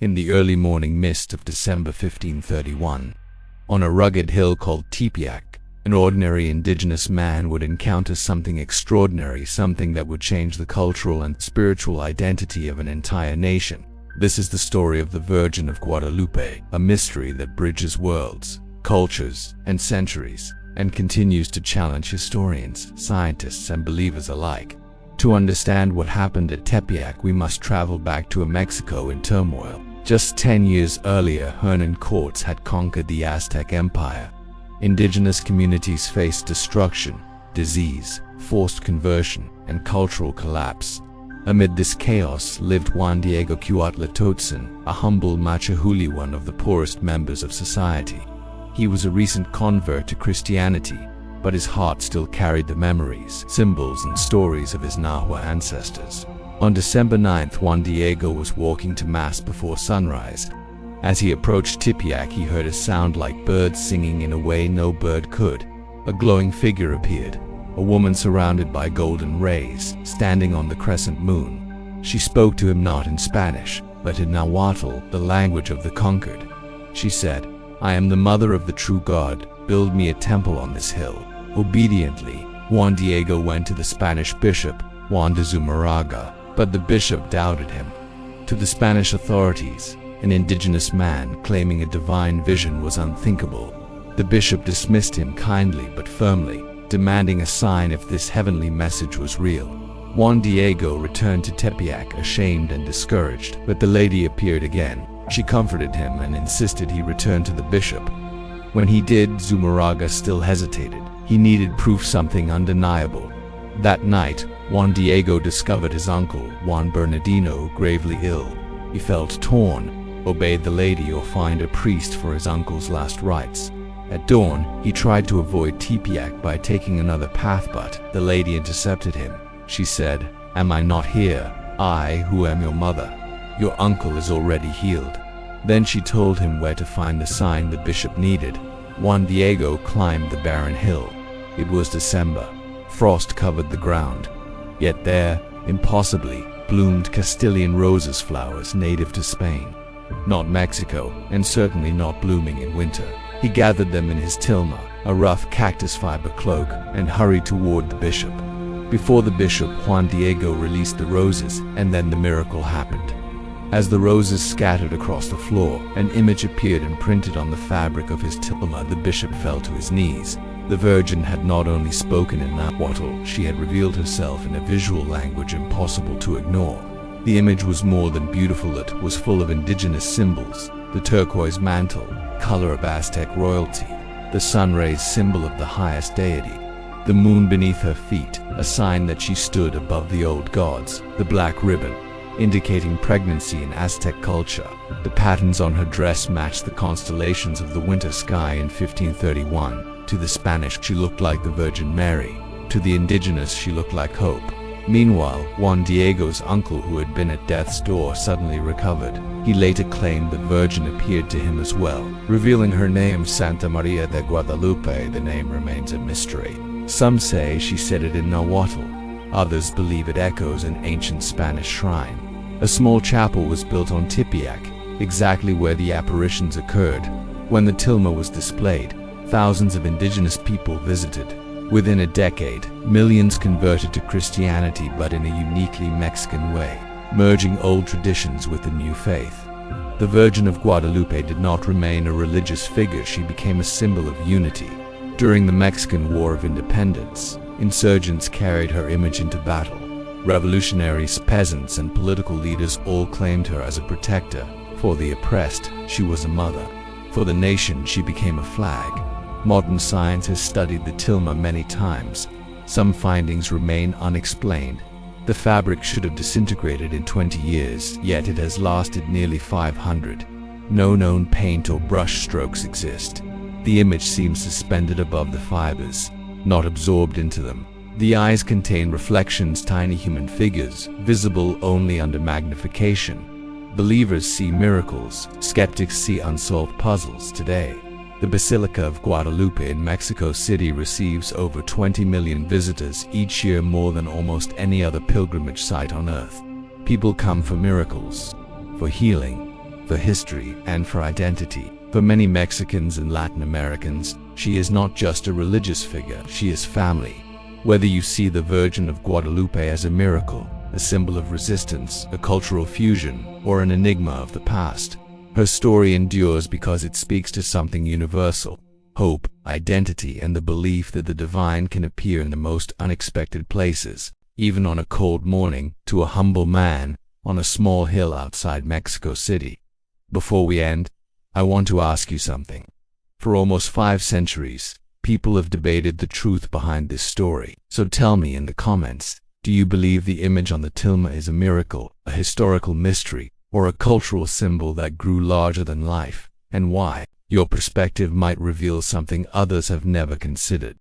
in the early morning mist of December 1531. On a rugged hill called Tepeyac, an ordinary indigenous man would encounter something extraordinary, something that would change the cultural and spiritual identity of an entire nation. This is the story of the Virgin of Guadalupe, a mystery that bridges worlds, cultures, and centuries, and continues to challenge historians, scientists, and believers alike. To understand what happened at Tepeyac, we must travel back to a Mexico in turmoil. Just 10 years earlier, Hernan Cortes had conquered the Aztec Empire. Indigenous communities faced destruction, disease, forced conversion, and cultural collapse. Amid this chaos lived Juan Diego Cuautla, a humble Machahuli, one of the poorest members of society. He was a recent convert to Christianity, but his heart still carried the memories, symbols, and stories of his Nahua ancestors. On December 9th, Juan Diego was walking to Mass before sunrise. As he approached Tepeyac, he heard a sound like birds singing in a way no bird could. A glowing figure appeared, a woman surrounded by golden rays, standing on the crescent moon. She spoke to him not in Spanish, but in Nahuatl, the language of the conquered. She said, "I am the mother of the true God. Build me a temple on this hill." Obediently, Juan Diego went to the Spanish bishop, Juan de Zumarraga, but the bishop doubted him. To the Spanish authorities, an indigenous man claiming a divine vision was unthinkable. The bishop dismissed him kindly but firmly, demanding a sign if this heavenly message was real. Juan Diego returned to Tepeyac ashamed and discouraged, but the lady appeared again. She comforted him and insisted he return to the bishop. When he did, Zumarraga still hesitated. He needed proof, something undeniable. That night, Juan Diego discovered his uncle, Juan Bernardino, gravely ill. He felt torn: obey the lady or find a priest for his uncle's last rites. At dawn, he tried to avoid Tepeyac by taking another path, but the lady intercepted him. She said, "Am I not here? I, who am your mother. Your uncle is already healed." Then she told him where to find the sign the bishop needed. Juan Diego climbed the barren hill. It was December. Frost covered the ground. Yet there, impossibly, bloomed Castilian roses, flowers native to Spain. Not Mexico, and certainly not blooming in winter. He gathered them in his tilma, a rough cactus fiber cloak, and hurried toward the bishop. Before the bishop, Juan Diego released the roses, and then the miracle happened. As the roses scattered across the floor, an image appeared imprinted on the fabric of his tilma. The bishop fell to his knees. The Virgin had not only spoken in Nahuatl, she had revealed herself in a visual language impossible to ignore. The image was more than beautiful, it was full of indigenous symbols: the turquoise mantle, color of Aztec royalty; the sun rays, symbol of the highest deity; the moon beneath her feet, a sign that she stood above the old gods; the black ribbon, indicating pregnancy in Aztec culture. The patterns on her dress matched the constellations of the winter sky in 1531. To the Spanish, she looked like the Virgin Mary. To the indigenous, she looked like hope. Meanwhile, Juan Diego's uncle, who had been at death's door, suddenly recovered. He later claimed the Virgin appeared to him as well, revealing her name, Santa Maria de Guadalupe. The name remains a mystery. Some say she said it in Nahuatl. Others believe it echoes an ancient Spanish shrine. A small chapel was built on Tepeyac, exactly where the apparitions occurred. When the tilma was displayed, thousands of indigenous people visited. Within a decade, millions converted to Christianity, but in a uniquely Mexican way, merging old traditions with the new faith. The Virgin of Guadalupe did not remain a religious figure, she became a symbol of unity. During the Mexican War of Independence, insurgents carried her image into battle. Revolutionaries, peasants, and political leaders all claimed her as a protector. For the oppressed, she was a mother. For the nation, she became a flag. Modern science has studied the tilma many times. Some findings remain unexplained. The fabric should have disintegrated in 20 years, yet it has lasted nearly 500. No known paint or brush strokes exist. The image seems suspended above the fibers, not absorbed into them. The eyes contain reflections, tiny human figures, visible only under magnification. Believers see miracles, skeptics see unsolved puzzles. Today, the Basilica of Guadalupe in Mexico City receives over 20 million visitors each year, more than almost any other pilgrimage site on earth. People come for miracles, for healing, for history and for identity. For many Mexicans and Latin Americans, she is not just a religious figure, she is family. Whether you see the Virgin of Guadalupe as a miracle, a symbol of resistance, a cultural fusion, or an enigma of the past, her story endures because it speaks to something universal: hope, identity, and the belief that the divine can appear in the most unexpected places, even on a cold morning, to a humble man on a small hill outside Mexico City. Before we end, I want to ask you something. For almost 5 centuries, people have debated the truth behind this story. So tell me in the comments, do you believe the image on the Tilma is a miracle, a historical mystery, or a cultural symbol that grew larger than life, and why? Your perspective might reveal something others have never considered.